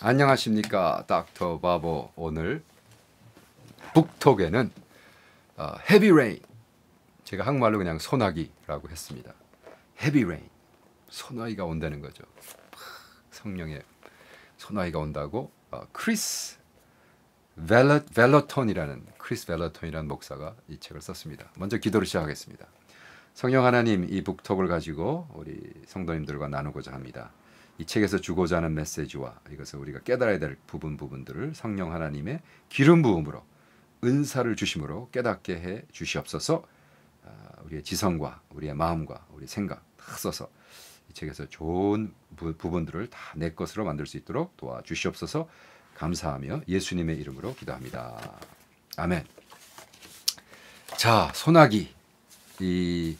안녕하십니까, 닥터 바보. 오늘 북톡에는 헤비 레인, 제가 한국말로 그냥 소나기라고 했습니다. 헤비 레인, 소나기가 온다는 거죠. 성령의 소나기가 온다고 크리스 벨러톤이라는 목사가 이 책을 썼습니다. 먼저 기도를 시작하겠습니다. 성령 하나님, 이 북톡을 가지고 우리 성도님들과 나누고자 합니다. 이 책에서 주고자 하는 메시지와 이것을 우리가 깨달아야 될 부분들을 성령 하나님의 기름 부음으로, 은사를 주심으로 깨닫게 해 주시옵소서. 우리의 지성과 우리의 마음과 우리 생각 다 써서 이 책에서 좋은 부분들을 다 내 것으로 만들 수 있도록 도와주시옵소서. 감사하며 예수님의 이름으로 기도합니다. 아멘. 자, 소나기. 이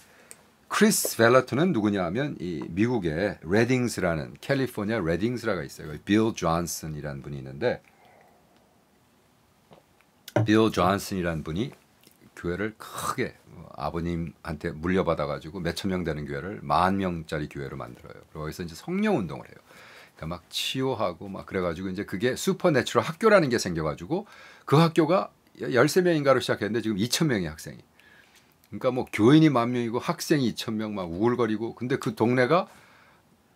크리스 벨러톤은 누구냐 하면 이 미국의 레딩스라는, 캘리포니아 레딩스라가 있어요. 빌 존슨이라는 분이 있는데, 빌 존슨이라는 분이 교회를 크게 아버님한테 물려받아가지고 몇천 명 되는 교회를 10,000명짜리 교회로 만들어요. 그리고 거기서 이제 성령 운동을 해요. 그러니까 막 치유하고 막 그래가지고 이제 그게 슈퍼내추럴 학교라는 게 생겨가지고 그 학교가 13명인가로 시작했는데 지금 2,000명의 학생이. 그러니까 뭐 교인이 10,000명이고 학생이 2,000명 막 우글거리고. 근데 그 동네가,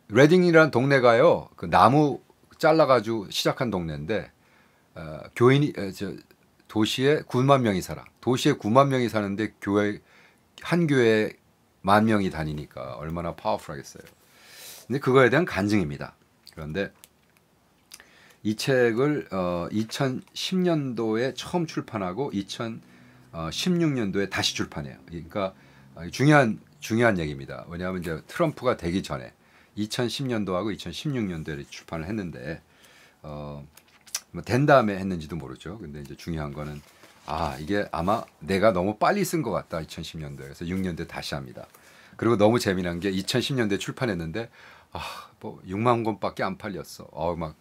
레딩이라는 동네가요, 그 나무 잘라가지고 시작한 동네인데 교인이 도시에 9만 명이 살아. 도시에 9만 명이 사는데 교회 한 교회에 10,000명이 다니니까 얼마나 파워풀하겠어요. 근데 그거에 대한 간증입니다. 그런데 이 책을 2010년도에 처음 출판하고 2016년도에 다시 출판해요. 그러니까 중요한 얘기입니다. 왜냐하면 이제 트럼프가 되기 전에 2010년도하고 2016년도에 출판을 했는데 뭐 된 다음에 했는지도 모르죠. 근데 이제 중요한 거는 이게 아마 내가 너무 빨리 쓴 것 같다. 2010년도에. 그래서 6년도에 다시 합니다. 그리고 너무 재미난 게 2010년도에 출판했는데 뭐 6만 권밖에 안 팔렸어. 막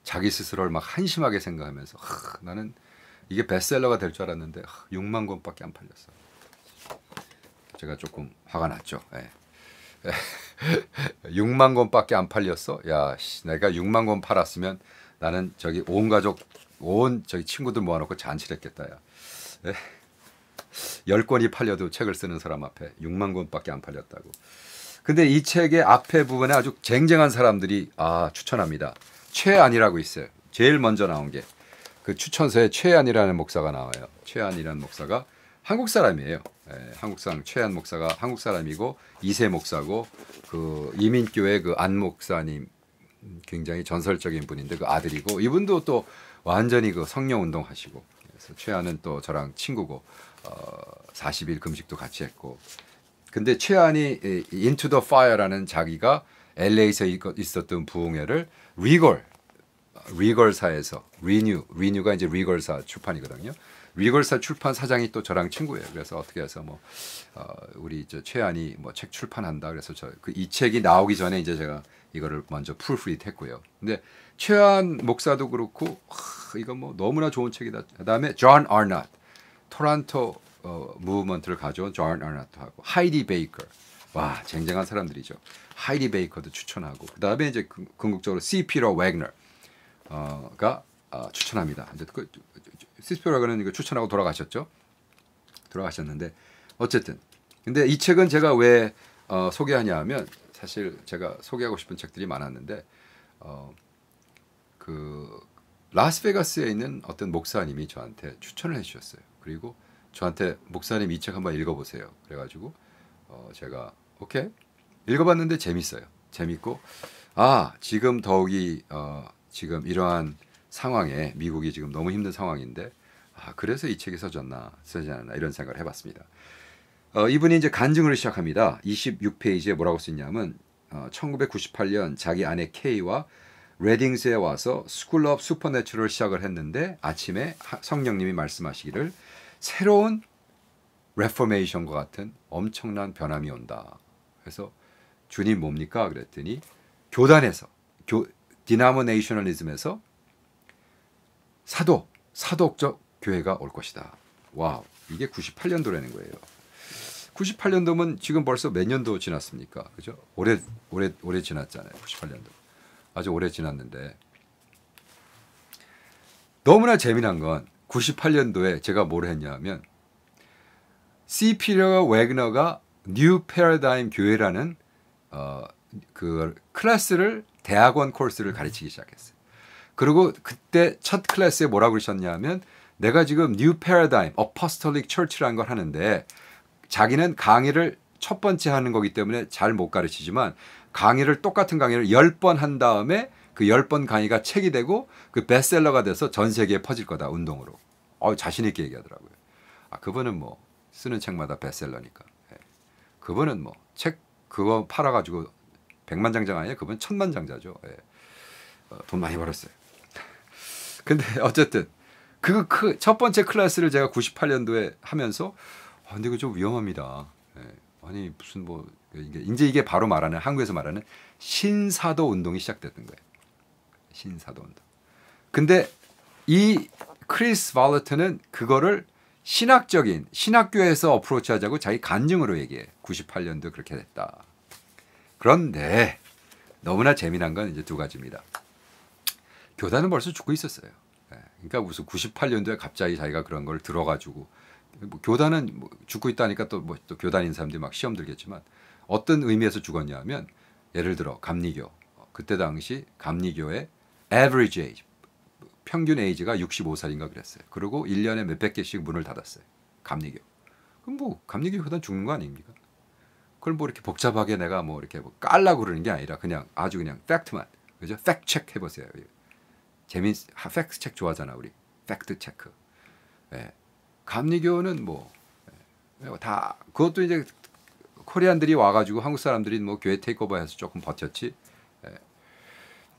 자기 스스로를 막 한심하게 생각하면서 나는 이게 베스트셀러가 될 줄 알았는데 6만 권밖에 안 팔렸어. 제가 조금 화가 났죠. 6만 권밖에 안 팔렸어. 야, 내가 6만 권 팔았으면 나는 저기 온 가족, 저기 친구들 모아놓고 잔치를 했겠다. 야. 10권이 팔려도 책을 쓰는 사람 앞에 6만 권밖에 안 팔렸다고. 근데 이 책의 앞에 부분에 아주 쟁쟁한 사람들이 추천합니다. 최안이라고 있어요. 제일 먼저 나온 게 그 추천서에 최안이라는 목사가 나와요. 최안이라는 목사가 한국 사람이에요. 한국 사람, 최안 목사가 한국 사람이고 2세 목사고, 그 이민교회 그 안 목사님 굉장히 전설적인 분인데 그 아들이고, 이분도 또 완전히 그 성령 운동 하시고. 그래서 최안은 또 저랑 친구고 40일 금식도 같이 했고. 근데 최안이 Into the Fire라는 자기가 LA에서 있었던 부흥회를 리걸사에서, 리뉴가 이제 리걸사 출판이거든요. 리걸사 출판 사장이 또 저랑 친구예요. 그래서 어떻게 해서 우리 최안이 책 출판한다. 그래서 이 책이 나오기 전에 이제 제가 이거를 먼저 풀프리드 했고요. 근데 최안 목사도 그렇고 이거 너무나 좋은 책이다. 그다음에 존 아르낫, 토론토 무브먼트를 가져온 존 아르낫도 하고, 하이디 베이커, 와 쟁쟁한 사람들이죠. 하이디 베이커도 추천하고, 그다음에 이제 궁극적으로 C. 피터 웨그너가 추천합니다. 이제 C. 피터 웨그너는 이거 추천하고 돌아가셨는데 어쨌든. 근데 이 책은 제가 왜 소개하냐면, 사실 제가 소개하고 싶은 책들이 많았는데 그 라스베가스에 있는 어떤 목사님이 저한테 추천을 해주셨어요. 그리고 저한테 목사님 이 책 한번 읽어보세요. 그래가지고 제가 오케이 읽어봤는데 재밌어요. 재밌고 지금 더욱이 지금 이러한 상황에 미국이 지금 너무 힘든 상황인데 그래서 이 책이 쓰지 않나 이런 생각을 해봤습니다. 이분이 이제 간증을 시작합니다. 26페이지에 뭐라고 쓰냐면 1998년 자기 아내 K와 레딩스에 와서 스쿨 오브 슈퍼내추럴을 시작을 했는데 아침에 성령님이 말씀하시기를 새로운 레포메이션과 같은 엄청난 변함이 온다. 그래서 주님 뭡니까? 그랬더니 교단에서, 디나모네이셔널리즘에서 사도적 교회가 올 것이다. 와우, 이게 98년도라는 거예요. 98년도면 지금 벌써 몇 년도 지났습니까? 그죠? 오래 지났잖아요. 98년도. 아주 오래 지났는데 너무나 재미난 건 98년도에 제가 뭘 했냐면 C. 피터 웨그너가 뉴 패러다임 교회라는 그 클래스를 대학원 코스를 가르치기 시작했어요. 그리고 그때 첫 클래스에 뭐라고 그러셨냐면 내가 지금 뉴 패러다임 어포스톨릭 처치라는 걸 하는데 자기는 강의를 첫 번째 하는 거기 때문에 잘 못 가르치지만 강의를 똑같은 강의를 10번 한 다음에 그 10번 강의가 책이 되고 그 베스트셀러가 돼서 전 세계에 퍼질 거다 운동으로. 자신 있게 얘기하더라고요. 그분은 뭐 쓰는 책마다 베스트셀러니까. 예. 그분은 뭐 책 그거 팔아가지고 100만장자 아니에요. 그분 1000만장자죠. 예. 돈 많이 벌었어요. 근데 어쨌든 그 첫 번째 클래스를 제가 98년도에 하면서 근데 이거 좀 위험합니다. 예. 아니 무슨 뭐 이게 바로 말하는 한국에서 말하는 신사도 운동이 시작됐던 거예요. 신사도 운동. 근데 이 크리스 발러트는 그거를 신학적인 신학교에서 어프로치하자고 자기 간증으로 얘기해. 98년도 그렇게 됐다. 그런데 너무나 재미난 건 이제 두 가지입니다. 교단은 벌써 죽고 있었어요. 그러니까 무슨 98년도에 갑자기 자기가 그런 걸 들어가지고 뭐 교단은 뭐 죽고 있다니까 또 교단인 사람들이 막 시험 들겠지만 어떤 의미에서 죽었냐면 예를 들어 감리교 그때 당시 감리교의 average age 평균 에이지가 65살인가 그랬어요. 그리고 1년에 몇백 개씩 문을 닫았어요. 감리교. 그럼 뭐 감리교 교단 죽는 거 아닙니까? 그걸 뭐 이렇게 복잡하게 내가 뭐 이렇게 뭐 깔라고 그러는 게 아니라 그냥 아주 그냥 팩트만. 그죠? 팩트 체크 해보세요. 팩트 체크 좋아하잖아 우리. 팩트 체크. 예. 감리교는 뭐 다 그것도 이제 코리안들이 와가지고 한국 사람들이 뭐 교회 테이크오버해서 조금 버텼지. 예.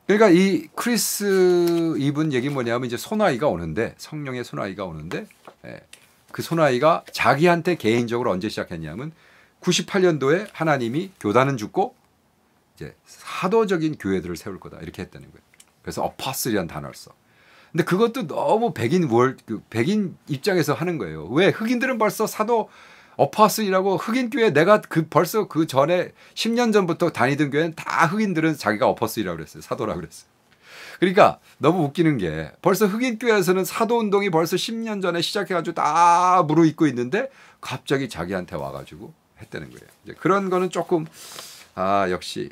그러니까 이 크리스 이분 얘기 뭐냐면 이제 소나이가 오는데 성령의 소나이가 오는데 그 소나이가 자기한테 개인적으로 언제 시작했냐면 98년도에 하나님이 교단은 죽고 이제 사도적인 교회들을 세울 거다 이렇게 했다는 거예요. 그래서 어퍼슬이라는 단어를 써. 근데 그것도 너무 백인 입장에서 하는 거예요. 왜 흑인들은 벌써 사도 어퍼슬이라고 흑인 교회 내가 벌써 그 전에 10년 전부터 다니던 교회는 다 흑인들은 자기가 어퍼슬이라고 그랬어요. 사도라고 그랬어요. 그러니까 너무 웃기는 게 벌써 흑인 교회에서는 사도 운동이 벌써 10년 전에 시작해가지고 다 무르익고 있는데 갑자기 자기한테 와가지고 했다는 거예요. 이제 그런 거는 조금 역시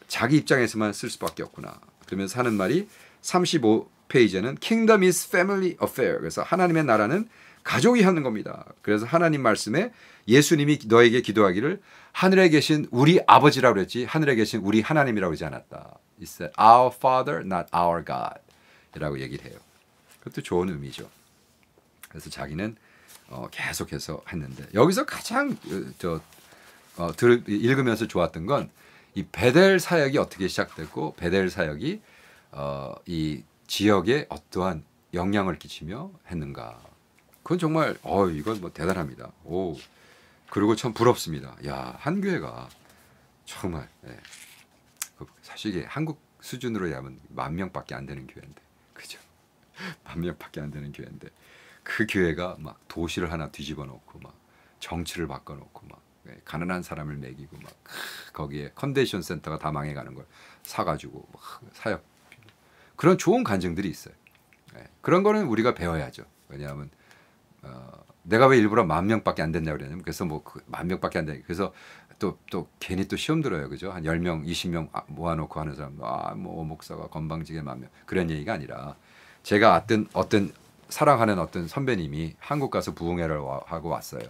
자기 입장에서만 쓸 수밖에 없구나. 그러면서 하는 말이 35페이지에는 Kingdom is family affair. 그래서 하나님의 나라는 가족이 하는 겁니다. 그래서 하나님 말씀에 예수님이 너에게 기도하기를 하늘에 계신 우리 아버지라고 그랬지 하늘에 계신 우리 하나님이라고 그러지 않았다. It said our father, not our God 이라고 얘기를 해요. 그것도 좋은 의미죠. 그래서 자기는 계속해서 했는데 여기서 가장 읽으면서 좋았던 건 이 베델 사역이 어떻게 시작됐고 베델 사역이 이 지역에 어떠한 영향을 끼치며 했는가. 그건 정말 이건 뭐 대단합니다. 그리고 참 부럽습니다. 야, 한 교회가 정말 사실 이게 한국 수준으로 하면 10,000명밖에 안 되는 교회인데, 그죠? 10,000명밖에 안 되는 교회인데 그 교회가 막 도시를 하나 뒤집어 놓고 막 정치를 바꿔 놓고 막 가난한 사람을 먹이고 막 거기에 컨벤션 센터가 다 망해가는 걸 사가지고 막 사역 그런 좋은 간증들이 있어요. 그런 거는 우리가 배워야죠. 왜냐하면 내가 왜 일부러 10,000명밖에 안 됐냐고 그러냐면 그래서 뭐 10,000명밖에 안 돼. 그래서 또 괜히 또 시험 들어요. 그죠? 한 10명, 20명 모아놓고 하는 사람 뭐 목사가 건방지게 10,000명 그런 얘기가 아니라 제가 어떤 사랑하는 어떤 선배님이 한국 가서 부흥회를 하고 왔어요.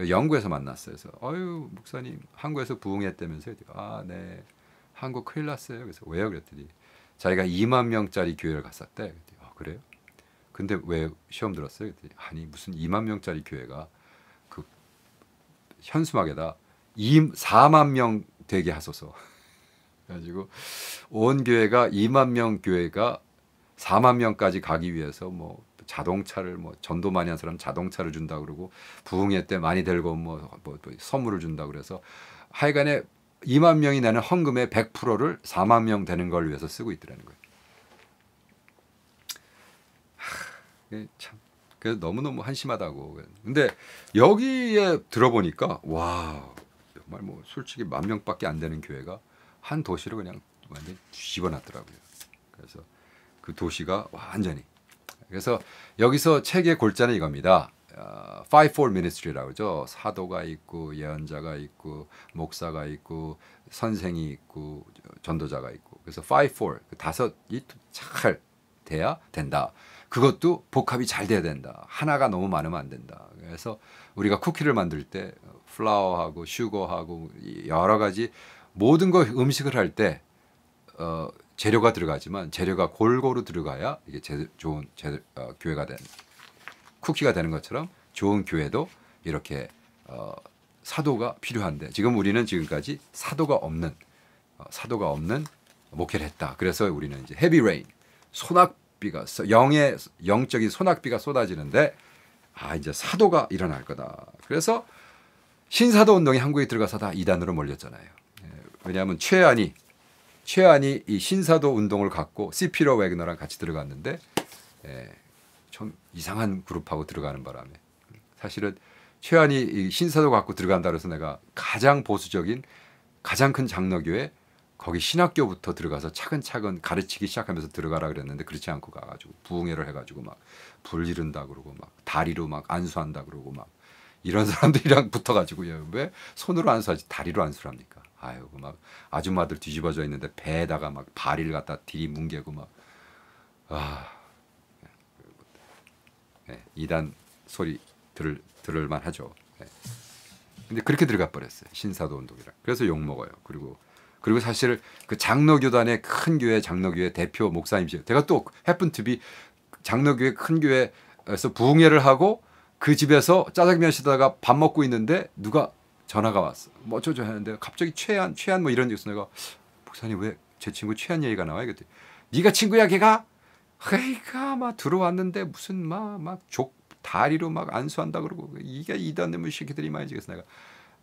영국에서 만났어요. 그래서 목사님 한국에서 부흥했다면서요? 네. 한국 큰일 났어요. 그래서 왜요? 그랬더니 자기가 20,000명짜리 교회를 갔었대. 그래요? 근데 왜 시험 들었어요? 그랬더니 아니 무슨 20,000명짜리 교회가 그 현수막에다 40,000명 되게 하소서. 그래가지고 온 교회가 20,000명 교회가 40,000명까지 가기 위해서 뭐 자동차를 뭐 전도 많이 한 사람 자동차를 준다 그러고 부흥회 때 많이 들고 뭐 선물을 준다 그래서 하여간에 20,000명이 내는 헌금의 100%를 40,000명 되는 걸 위해서 쓰고 있더라는 거예요. 참 그래서 너무너무 한심하다고. 근데 여기에 들어보니까 와 정말 뭐 솔직히 10,000명밖에 안 되는 교회가 한 도시를 그냥 완전히 뒤집어놨더라고요. 그래서 그 도시가 완전히. 그래서 여기서 책의 골자는 이겁니다. Fivefold Ministry라고 그러죠. 사도가 있고 예언자가 있고 목사가 있고 선생이 있고 전도자가 있고. 그래서 Fivefold 그 다섯이 잘 돼야 된다. 그것도 복합이 잘 돼야 된다. 하나가 너무 많으면 안 된다. 그래서 우리가 쿠키를 만들 때 플라워하고 슈거하고 여러 가지 모든 거 음식을 할 때 재료가 들어가지만 재료가 골고루 들어가야 이게 좋은 교회가 되는 쿠키가 되는 것처럼 좋은 교회도 이렇게 사도가 필요한데 지금 우리는 지금까지 사도가 없는 목회를 했다. 그래서 우리는 이제 헤비 레인 소낙비가 영적인 소낙비가 쏟아지는데 이제 사도가 일어날 거다. 그래서 신사도 운동이 한국에 들어가서 다 이단으로 몰렸잖아요. 왜냐하면 최안이 이 신사도 운동을 갖고 시피로 웨그너랑 같이 들어갔는데 좀 이상한 그룹하고 들어가는 바람에 사실은 최안이 이 신사도 갖고 들어간다 그래서 내가 가장 보수적인 가장 큰 장로교회 거기 신학교부터 들어가서 차근차근 가르치기 시작하면서 들어가라 그랬는데 그렇지 않고 가가지고 부흥회를 해가지고 막 불 지른다 그러고 막 다리로 막 안수한다 그러고 막 이런 사람들이랑 붙어가지고요. 왜 손으로 안수하지 다리로 안수를 합니까? 아유 막 아줌마들 뒤집어져 있는데 배에다가 막 발을 갖다 들이뭉개고 막 이단 소리 들을만 하죠. 근데 그렇게 들어가 버렸어요. 신사도 운동이라. 그래서 욕 먹어요. 그리고 사실 그 장로교단의 큰 교회 장로교회 대표 목사님이세요. 제가 또 happen to be 장로교회 큰 교회에서 부흥회를 하고 그 집에서 짜장면 시다가 밥 먹고 있는데 누가 전화가 왔어. 뭐 어쩌죠 하는데 갑자기 최한 뭐 이런 얘기해서 내가 목사님 왜 제 친구 최한 얘기가 나와? 이랬더니 네가 친구야 걔가? 걔가 막 들어왔는데 무슨 막 다리로 막 안수한다 그러고 이게 이단놈의 새끼들이 말이지. 그래서 내가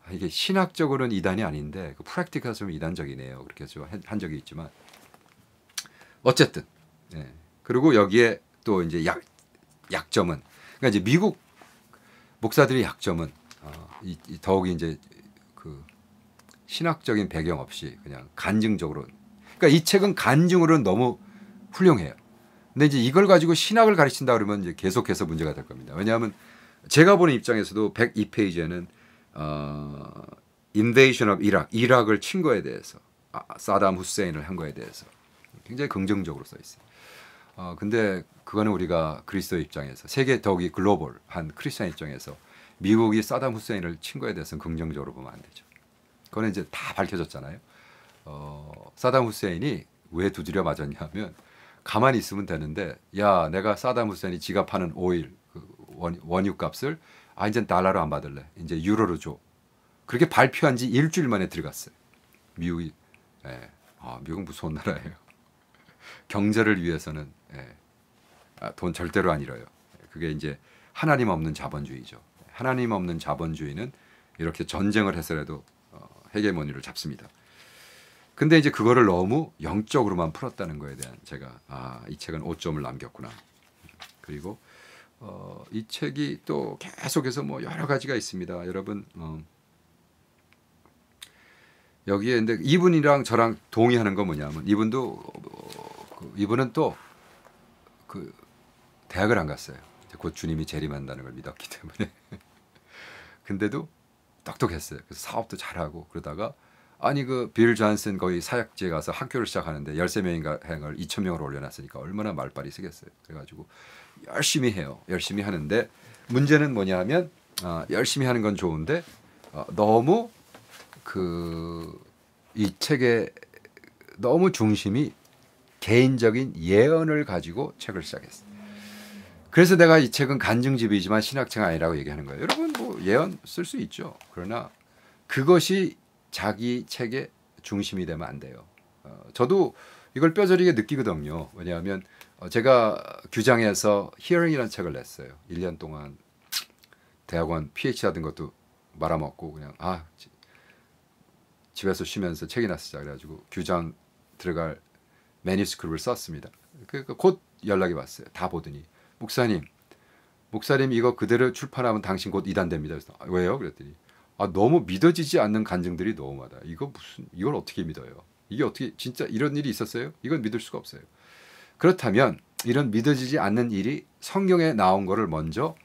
이게 신학적으로는 이단이 아닌데 그 프랙티컬 좀 이단적이네요. 그렇게 한 적이 있지만 어쨌든 그리고 여기에 또 이제 약점은 그러니까 이제 미국 목사들의 약점은 더욱이 이제 그 신학적인 배경 없이 그냥 간증적으로 그러니까 이 책은 간증으로는 너무 훌륭해요. 근데 이제 이걸 가지고 신학을 가르친다 그러면 이제 계속해서 문제가 될 겁니다. 왜냐하면 제가 보는 입장에서도 102페이지에는 Invasion of 이락을 친 거에 대해서 사담 후세인을 한 거에 대해서 굉장히 긍정적으로 써 있어요. 근데 그거는 우리가 그리스도의 입장에서 세계 더욱이 글로벌한 크리스천 입장에서 미국이 사담 후세인을 친 거에 대해서는 긍정적으로 보면 안 되죠. 그거는 이제 다 밝혀졌잖아요. 사담 후세인이 왜 두드려 맞았냐면 가만히 있으면 되는데 야 내가 사담 후세인이 지가 파는 오일 원유 값을 이제 달러로 안 받을래. 이제 유로로 줘. 그렇게 발표한 지 일주일 만에 들어갔어요. 미국이. 미국은 무서운 나라예요. 경제를 위해서는 돈 절대로 안 잃어요. 그게 이제 하나님 없는 자본주의죠. 하나님 없는 자본주의는 이렇게 전쟁을 해서라도 헤게모니를 잡습니다. 근데 이제 그거를 너무 영적으로만 풀었다는 거에 대한 제가 이 책은 5점을 남겼구나. 그리고 이 책이 또 계속해서 뭐 여러 가지가 있습니다. 여러분 여기에 근데 이분이랑 저랑 동의하는 건 뭐냐면 이분은 또 그 대학을 안 갔어요. 곧 주님이 재림한다는 걸 믿었기 때문에. 근데도 똑똑했어요. 그래서 사업도 잘하고 그러다가 그 빌 존슨 거기 사역지에 가서 학교를 시작하는데 13명인가 행을 2,000명으로 올려놨으니까 얼마나 말빨이 쓰겠어요. 그래가지고 열심히 해요. 열심히 하는데 문제는 뭐냐면 열심히 하는 건 좋은데 너무 이 책의 너무 중심이 개인적인 예언을 가지고 책을 시작했어요. 그래서 내가 이 책은 간증집이지만 신학책 아니라고 얘기하는 거예요. 여러분 뭐 예언 쓸 수 있죠. 그러나 그것이 자기 책의 중심이 되면 안 돼요. 저도 이걸 뼈저리게 느끼거든요. 왜냐하면 제가 규장에서 히어링이라는 책을 냈어요. 1년 동안 대학원 PhD 하던 것도 말아먹고 그냥 집에서 쉬면서 책이나 쓰자 그래가지고 규장 들어갈 매니스크립트를 썼습니다. 그러니까 곧 연락이 왔어요. 다 보더니 목사님 이거 그대로 출판하면 당신 곧 이단됩니다. 그래서 왜요? 그랬더니 너무 믿어지지 않는 간증들이 너무 많아. 이걸 어떻게 믿어요? 이게 어떻게 진짜 이런 일이 있었어요? 이건 믿을 수가 없어요. 그렇다면 이런 믿어지지 않는 일이 성경에 나온 거를 먼저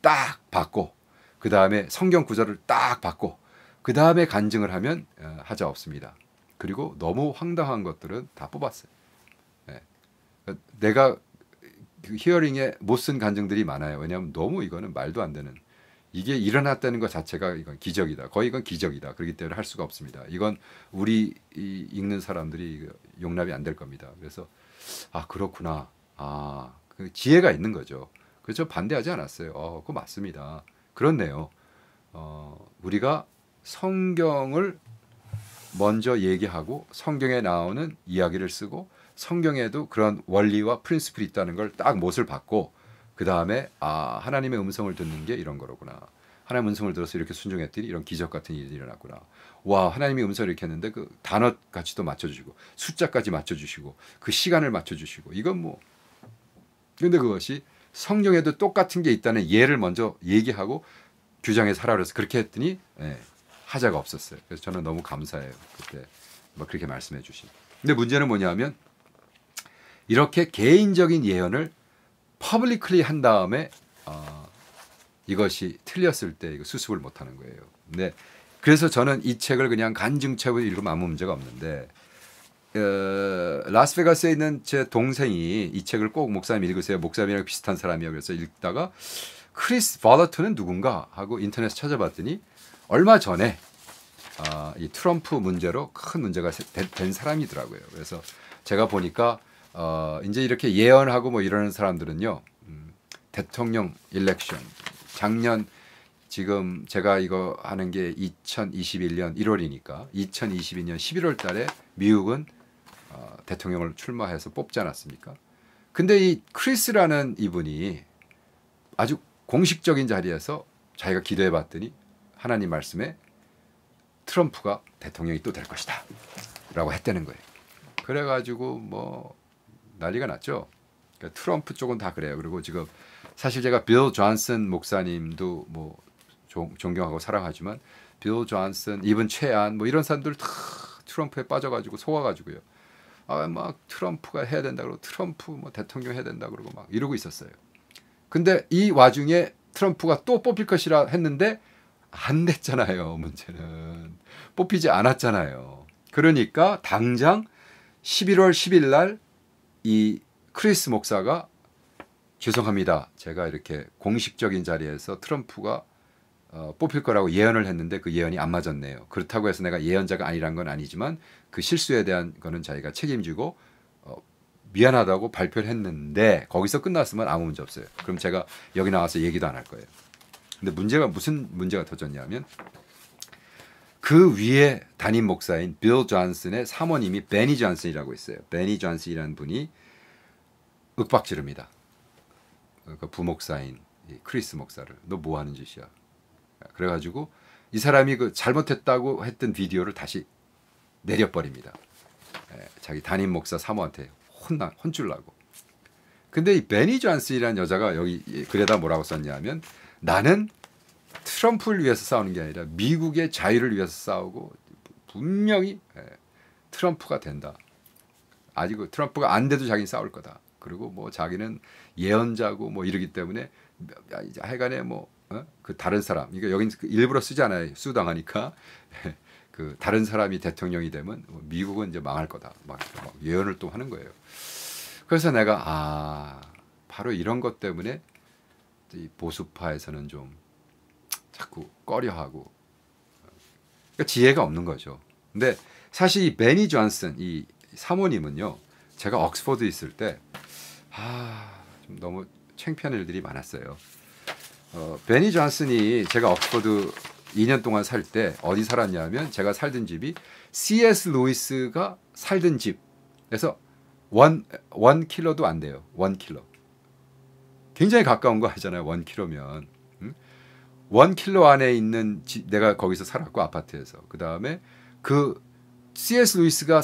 딱 받고 그 다음에 성경 구절을 딱 받고 그 다음에 간증을 하면 하자 없습니다. 그리고 너무 황당한 것들은 다 뽑았어요. 네. 내가 그 히어링에 못 쓴 간증들이 많아요. 왜냐하면 너무 이거는 말도 안 되는 이게 일어났다는 것 자체가 이건 기적이다. 거의 이건 기적이다. 그렇기 때문에 할 수가 없습니다. 이건 우리 읽는 사람들이 용납이 안 될 겁니다. 그래서 아 그렇구나. 아 그 지혜가 있는 거죠. 그래서 반대하지 않았어요. 그거 맞습니다. 그렇네요. 우리가 성경을 먼저 얘기하고 성경에 나오는 이야기를 쓰고 성경에도 그런 원리와 프린시플이 있다는 걸 딱 못을 받고 그 다음에 아 하나님의 음성을 듣는 게 이런 거로구나. 하나님의 음성을 들어서 이렇게 순종했더니 이런 기적 같은 일이 일어났구나. 와 하나님의 음성을 이렇게 했는데 그 단어까지도 맞춰주시고 숫자까지 맞춰주시고 그 시간을 맞춰주시고 이건 뭐 근데 그것이 성경에도 똑같은 게 있다는 예를 먼저 얘기하고 규정해서 하라 그래서 그렇게 했더니 하자가 없었어요. 그래서 저는 너무 감사해요. 그때 뭐 그렇게 말씀해 주신. 근데 문제는 뭐냐면 이렇게 개인적인 예언을 퍼블리클리 한 다음에 이것이 틀렸을 때 이거 수습을 못하는 거예요. 근데 그래서 저는 이 책을 그냥 간증책으로 읽으면 아무 문제가 없는데 라스베가스에 있는 제 동생이 이 책을 꼭 목사님 읽으세요. 목사님이랑 비슷한 사람이에요. 그래서 읽다가 크리스 발러트는 누군가 하고 인터넷에 찾아봤더니 얼마 전에 이 트럼프 문제로 큰 문제가 된 사람이더라고요. 그래서 제가 보니까 이제 이렇게 예언하고 뭐 이러는 사람들은요. 대통령 일렉션 작년 지금 제가 이거 하는 게 2021년 1월이니까 2022년 11월 달에 미국은 대통령을 출마해서 뽑지 않았습니까? 근데 이 크리스라는 이분이 아주 공식적인 자리에서 자기가 기도해 봤더니 하나님 말씀에 트럼프가 대통령이 또 될 것이다 라고 했다는 거예요. 그래가지고 뭐 난리가 났죠. 그러니까 트럼프 쪽은 다 그래요. 그리고 지금 사실 제가 빌 존슨 목사님도 뭐 존경하고 사랑하지만 빌 존슨, 이분 최안 뭐 이런 사람들 다 트럼프에 빠져가지고 속아가지고요. 막 트럼프가 해야 된다 그러고 트럼프 뭐 대통령 해야 된다 그러고 막 이러고 있었어요. 근데 이 와중에 트럼프가 또 뽑힐 것이라 했는데 안 됐잖아요. 문제는 뽑히지 않았잖아요. 그러니까 당장 11월 10일 날 이 크리스 목사가 죄송합니다. 제가 이렇게 공식적인 자리에서 트럼프가 뽑힐 거라고 예언을 했는데 그 예언이 안 맞았네요. 그렇다고 해서 내가 예언자가 아니란 건 아니지만 그 실수에 대한 거는 자기가 책임지고 미안하다고 발표를 했는데 거기서 끝났으면 아무 문제 없어요. 그럼 제가 여기 나와서 얘기도 안 할 거예요. 근데 문제가 무슨 문제가 터졌냐면 그 위에 담임 목사인 빌 존슨의 사모님이 베니 존슨이라고 있어요. 베니 존슨이라는 분이 윽박지릅니다. 그 부목사인 크리스 목사를 너 뭐 하는 짓이야. 그래가지고 이 사람이 그 잘못했다고 했던 비디오를 다시 내려버립니다. 자기 담임 목사 사모한테 혼쭐나고. 근데 이 베니 존슨이라는 여자가 여기 글에다 뭐라고 썼냐면 나는 트럼프를 위해서 싸우는 게 아니라 미국의 자유를 위해서 싸우고 분명히 트럼프가 된다. 아직 트럼프가 안 돼도 자기는 싸울 거다. 그리고 뭐 자기는 예언자고 뭐 이러기 때문에 하여간에 뭐 그 다른 사람, 이게 여긴 일부러 쓰지 않아요. 수당하니까 그 다른 사람이 대통령이 되면 미국은 이제 망할 거다. 막 예언을 또 하는 거예요. 그래서 내가 바로 이런 것 때문에 이 보수파에서는 좀 자꾸 꺼려하고 그러니까 지혜가 없는 거죠. 근데 사실 이 베니 존슨 이 사모님은요, 제가 옥스퍼드 있을 때 좀 너무 창피한 일들이 많았어요. 베니 존슨이 제가 옥스퍼드 2년 동안 살 때 어디 살았냐면 제가 살던 집이 C.S. 루이스가 살던 집에서 원 킬로도 안 돼요. 1킬로. 굉장히 가까운 거 하잖아요. 1킬로면. 1킬로 안에 있는 내가 거기서 살았고 아파트에서. 그다음에 그 C.S. 루이스가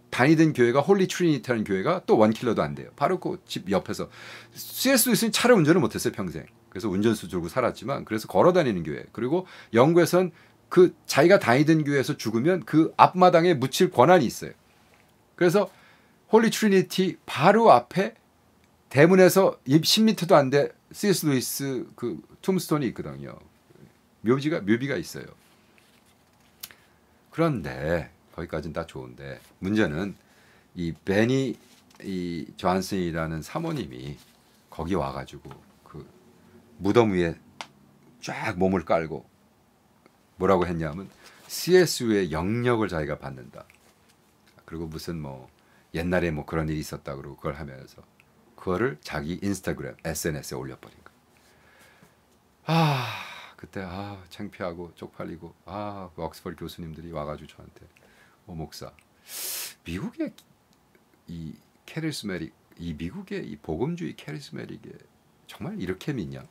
다니던 교회가 홀리 트리니티라는 교회가 또 1킬로도 안 돼요. 바로 그 집 옆에서. C.S. 루이스는 차를 운전을 못했어요. 평생. 그래서 운전수 들고 살았지만 그래서 걸어 다니는 교회. 그리고 영국에선 그 자기가 다니던 교회에서 죽으면 그 앞마당에 묻힐 권한이 있어요. 그래서 홀리 트리니티 바로 앞에 대문에서 10m도 안 돼 C.S. 루이스 그 툼스톤이 있거든요. 묘비가 있어요. 그런데 거기까지는 다 좋은데 문제는 이 베니 이 존슨이라는 사모님이 거기 와가지고 그 무덤 위에 쫙 몸을 깔고 뭐라고 했냐면 CSU의 영역을 자기가 받는다. 그리고 무슨 뭐 옛날에 뭐 그런 일이 있었다 그러고 그걸 하면서 그거를 자기 인스타그램 SNS에 올려버린 거예요. 아 그때 창피하고 쪽팔리고 그 옥스퍼드 교수님들이 와가지고 저한테 목사 미국의 이 캐리스메릭 이 미국의 이 복음주의 캐리스메릭에 정말 이렇게 믿냐?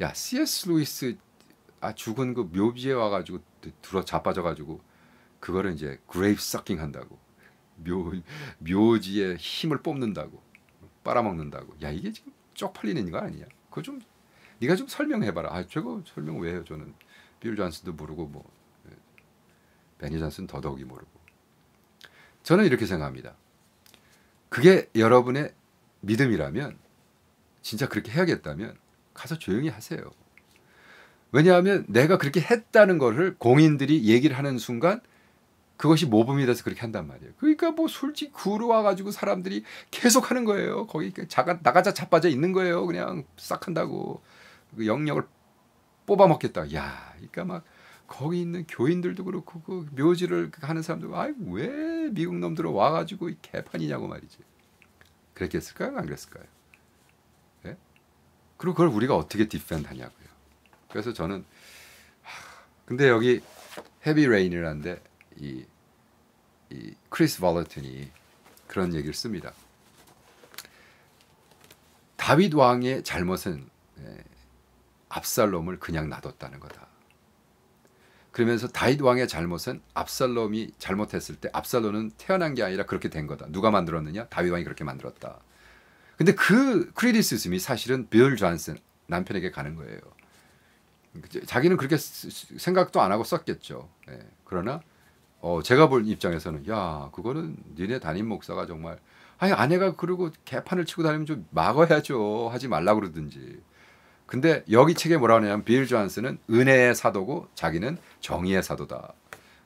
야 C.S. 루이스 죽은 그 묘지에 와가지고 들어 자빠져가지고 그거를 이제 그레이브 서킹 한다고 묘지에 힘을 뽑는다고 빨아먹는다고. 야 이게 지금 쪽팔리는 거 아니냐? 그거 좀 네가 좀 설명해봐라. 저거 설명 왜 해요? 저는 빌 존슨도 모르고 뭐 베니 존슨 더더욱이 모르고. 저는 이렇게 생각합니다. 그게 여러분의 믿음이라면 진짜 그렇게 해야겠다면 가서 조용히 하세요. 왜냐하면 내가 그렇게 했다는 것을 공인들이 얘기를 하는 순간 그것이 모범이 돼서 그렇게 한단 말이에요. 그러니까 뭐 솔직히 구로 와가지고 사람들이 계속 하는 거예요. 거기 나가자 자빠져 있는 거예요. 그냥 싹 한다고. 그 영역을 뽑아먹겠다. 야, 그러니까 막 거기 있는 교인들도 그렇고 그 묘지를 하는 사람도 왜 미국 놈들은 와가지고 개판이냐고 말이지. 그랬겠을까요? 안 그랬을까요? 네? 그리고 그걸 우리가 어떻게 디펜드하냐고요. 그래서 저는 근데 여기 헤비 레인이라는데 이 크리스 발러튼이 그런 얘기를 씁니다. 다윗 왕의 잘못은 압살롬을 그냥 놔뒀다는 거다. 그러면서 다윗 왕의 잘못은 압살롬이 잘못했을 때 압살롬은 태어난 게 아니라 그렇게 된 거다. 누가 만들었느냐? 다윗 왕이 그렇게 만들었다. 근데 그 크리티시즘이 사실은 빌 존슨 남편에게 가는 거예요. 자기는 그렇게 생각도 안 하고 썼겠죠. 그러나 제가 볼 입장에서는 야 그거는 니네 담임 목사가 정말 아내가 그러고 개판을 치고 다니면 좀 막아야죠. 하지 말라고 그러든지. 근데 여기 책에 뭐라고 하냐면 빌 존슨은 은혜의 사도고 자기는 정의의 사도다.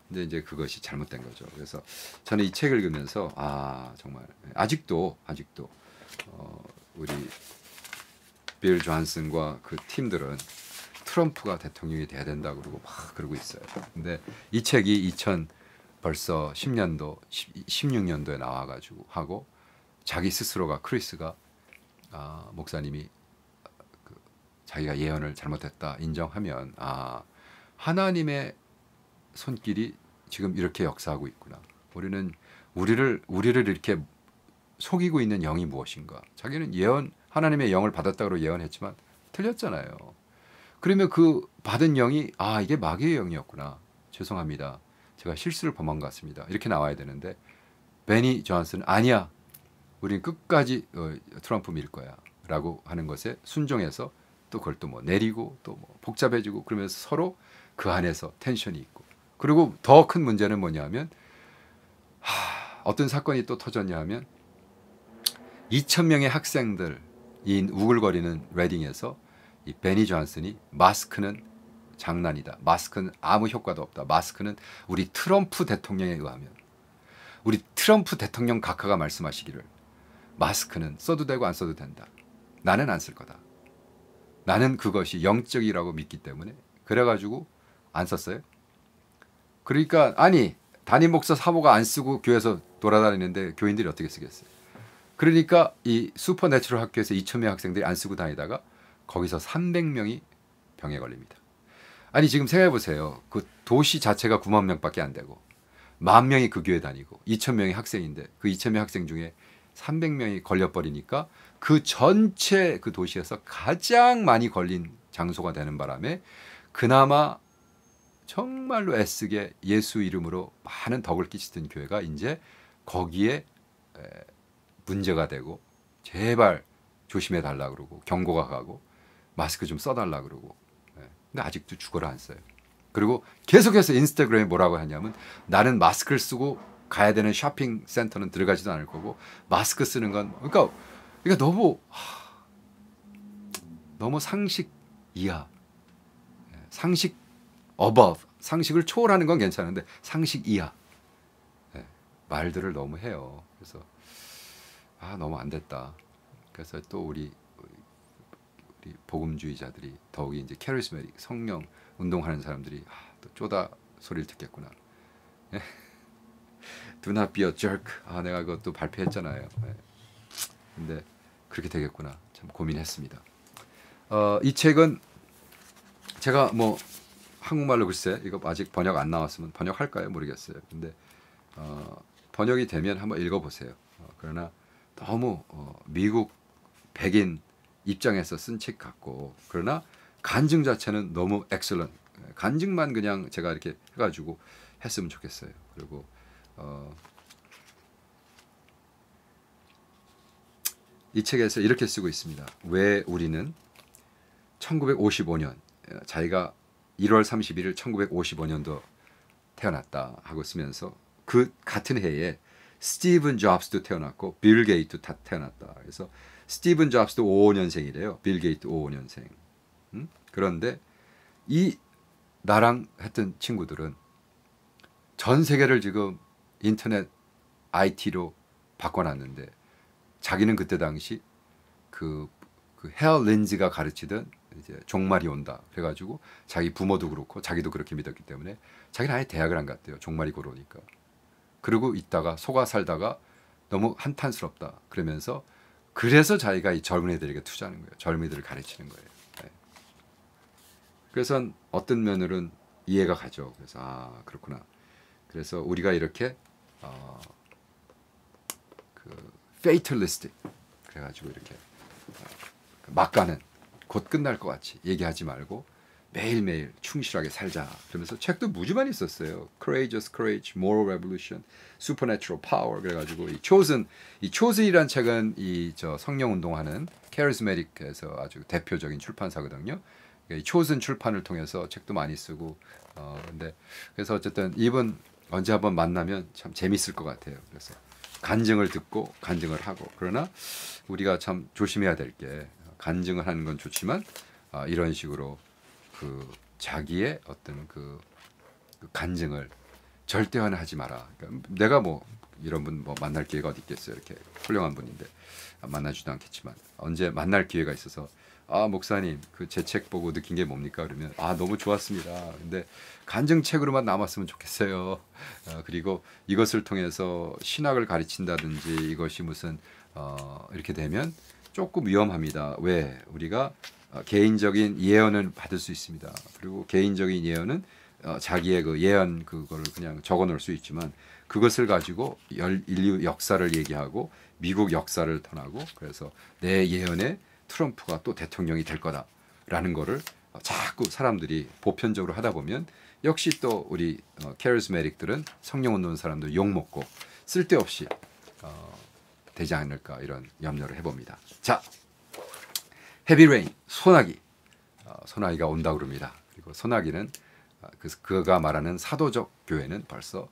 근데 이제 그것이 잘못된 거죠. 그래서 저는 이 책을 읽으면서 정말 아직도 우리 빌 존슨과 그 팀들은 트럼프가 대통령이 돼야 된다 그러고 막 그러고 있어요. 근데 이 책이 벌써 10년도, 16년도에 나와가지고 하고 자기 스스로가 크리스가 목사님이 자기가 예언을 잘못했다 인정하면 하나님의 손길이 지금 이렇게 역사하고 있구나. 우리를 이렇게 속이고 있는 영이 무엇인가? 자기는 하나님의 영을 받았다고 예언했지만 틀렸잖아요. 그러면 그 받은 영이 이게 마귀의 영이었구나. 죄송합니다. 제가 실수를 범한 것 같습니다. 이렇게 나와야 되는데 베니 존슨은 아니야. 우린 끝까지 트럼프 밀 거야. 라고 하는 것에 순종해서 또 그걸 또 뭐 내리고 또 뭐 복잡해지고 그러면서 서로 그 안에서 텐션이 있고 그리고 더 큰 문제는 뭐냐면 어떤 사건이 또 터졌냐 하면 2,000명의 학생들이 우글거리는 레딩에서 이 베니 존슨이 마스크는 장난이다. 마스크는 아무 효과도 없다. 마스크는 우리 트럼프 대통령에 의하면 우리 트럼프 대통령 각하가 말씀하시기를 마스크는 써도 되고 안 써도 된다. 나는 안 쓸 거다. 나는 그것이 영적이라고 믿기 때문에 그래가지고 안 썼어요. 그러니까 담임 목사 사모가 안 쓰고 교회에서 돌아다니는데 교인들이 어떻게 쓰겠어요. 그러니까 이 슈퍼내추럴 학교에서 2,000명 학생들이 안 쓰고 다니다가 거기서 300명이 병에 걸립니다. 지금 생각해보세요. 그 도시 자체가 9만 명밖에 안 되고 10,000명이 그 교회 다니고 2,000명이 학생인데 그 2,000명 학생 중에 300명이 걸려버리니까 그 전체 그 도시에서 가장 많이 걸린 장소가 되는 바람에 그나마 정말로 애쓰게 예수 이름으로 많은 덕을 끼치던 교회가 이제 거기에 문제가 되고 제발 조심해 달라 그러고 경고가 가고 마스크 좀 써달라 그러고 근데 아직도 죽어라 안 써요. 그리고 계속해서 인스타그램에 뭐라고 하냐면 나는 마스크를 쓰고 가야 되는 쇼핑 센터는 들어가지도 않을 거고 마스크 쓰는 건 그러니까 너무 상식 이하, 상식 above, 상식을 초월하는 건 괜찮은데 상식 이하 말들을 너무 해요. 그래서 너무 안 됐다. 그래서 또 우리 복음주의자들이 더욱이 이제 캐리스메틱 성령 운동하는 사람들이 또 쪼다 소리를 듣겠구나. Do not be a jerk. 내가 그것도 발표했잖아요. 근데 그렇게 되겠구나. 참 고민했습니다. 이 책은 제가 뭐 한국말로 글쎄 이거 아직 번역 안 나왔으면 번역할까요? 모르겠어요. 근데 번역이 되면 한번 읽어보세요. 그러나 너무 미국 백인 입장에서 쓴 책 같고 그러나 간증 자체는 너무 엑셀런. 간증만 그냥 제가 이렇게 해가지고 했으면 좋겠어요. 그리고 이 책에서 이렇게 쓰고 있습니다. 왜 우리는 1955년 자기가 1월 31일 1955년도 태어났다 하고 쓰면서 그 같은 해에 스티븐 잡스도 태어났고 빌 게이트 다 태어났다. 그래서 스티븐 잡스도 55년생이래요. 빌 게이트 55년생. 그런데 이 나랑 했던 친구들은 전 세계를 지금 인터넷 IT로 바꿔놨는데 자기는 그때 당시 그 헤어 린즈가 가르치던 이제 종말이 온다. 그래가지고 자기 부모도 그렇고 자기도 그렇게 믿었기 때문에 자기는 아예 대학을 안 갔대요. 종말이 곧 오니까. 그러고 있다가 속아 살다가 너무 한탄스럽다. 그러면서 그래서 자기가 이 젊은 애들에게 투자하는 거예요. 젊은이들을 가르치는 거예요. 네. 그래서 어떤 면으로는 이해가 가죠. 그래서 그렇구나. 그래서 우리가 이렇게 fatalistic 그래가지고 이렇게 막 가는 곧 끝날 것 같이 얘기하지 말고 매일매일 충실하게 살자. 그러면서 책도 무지 많이 썼어요. Courageous Courage, Moral Revolution, Supernatural Power 그래가지고 이 Chosen이란 책은 이 성령 운동하는 Charismatic에서 아주 대표적인 출판사거든요. 이 Chosen 출판을 통해서 책도 많이 쓰고 근데 그래서 어쨌든 이분 언제 한번 만나면 참 재밌을 것 같아요. 그래서 간증을 듣고 간증을 하고 그러나 우리가 참 조심해야 될 게 간증을 하는 건 좋지만 이런 식으로 자기의 어떤 그 간증을 절대화하지 마라. 그러니까 내가 뭐 이런 분 뭐 만날 기회가 어디 있겠어요. 이렇게 훌륭한 분인데 만나지도 않겠지만 언제 만날 기회가 있어서 목사님 그 제 책 보고 느낀 게 뭡니까? 그러면 너무 좋았습니다. 근데 간증책으로만 남았으면 좋겠어요. 그리고 이것을 통해서 신학을 가르친다든지 이것이 무슨 이렇게 되면 조금 위험합니다. 왜? 우리가 개인적인 예언을 받을 수 있습니다. 그리고 개인적인 예언은 자기의 그 예언 그거를 그냥 적어놓을 수 있지만 그것을 가지고 인류 역사를 얘기하고 미국 역사를 전하고 그래서 내 예언에 트럼프가 또 대통령이 될 거다라는 거를 자꾸 사람들이 보편적으로 하다 보면 역시 또 우리 캐리스메틱들은 성령 운동 사람들 욕먹고 쓸데없이 되지 않을까 이런 염려를 해봅니다. 자, 헤비레인 소나기 소나기가 온다 그럽니다. 그리고 소나기는 그가 말하는 사도적 교회는 벌써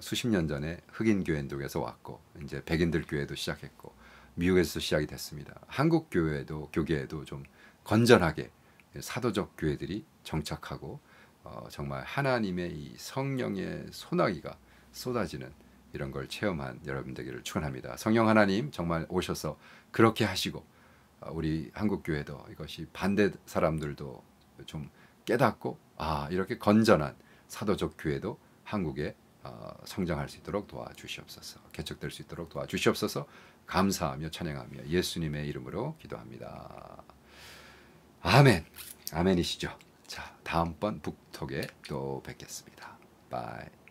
수십 년 전에 흑인 교회에서 왔고 이제 백인들 교회도 시작했고 미국에서 시작이 됐습니다. 한국 교계에도 좀 건전하게 사도적 교회들이 정착하고 정말 하나님의 이 성령의 소나기가 쏟아지는 이런 걸 체험한 여러분 되기를 축원합니다. 성령 하나님 정말 오셔서 그렇게 하시고 우리 한국 교회도 이것이 반대 사람들도 좀 깨닫고 이렇게 건전한 사도적 교회도 한국에 성장할 수 있도록 도와주시옵소서. 개척될 수 있도록 도와주시옵소서. 감사하며 찬양하며 예수님의 이름으로 기도합니다. 아멘. 아멘이시죠. 자, 다음번 북톡에 또 뵙겠습니다. 바이.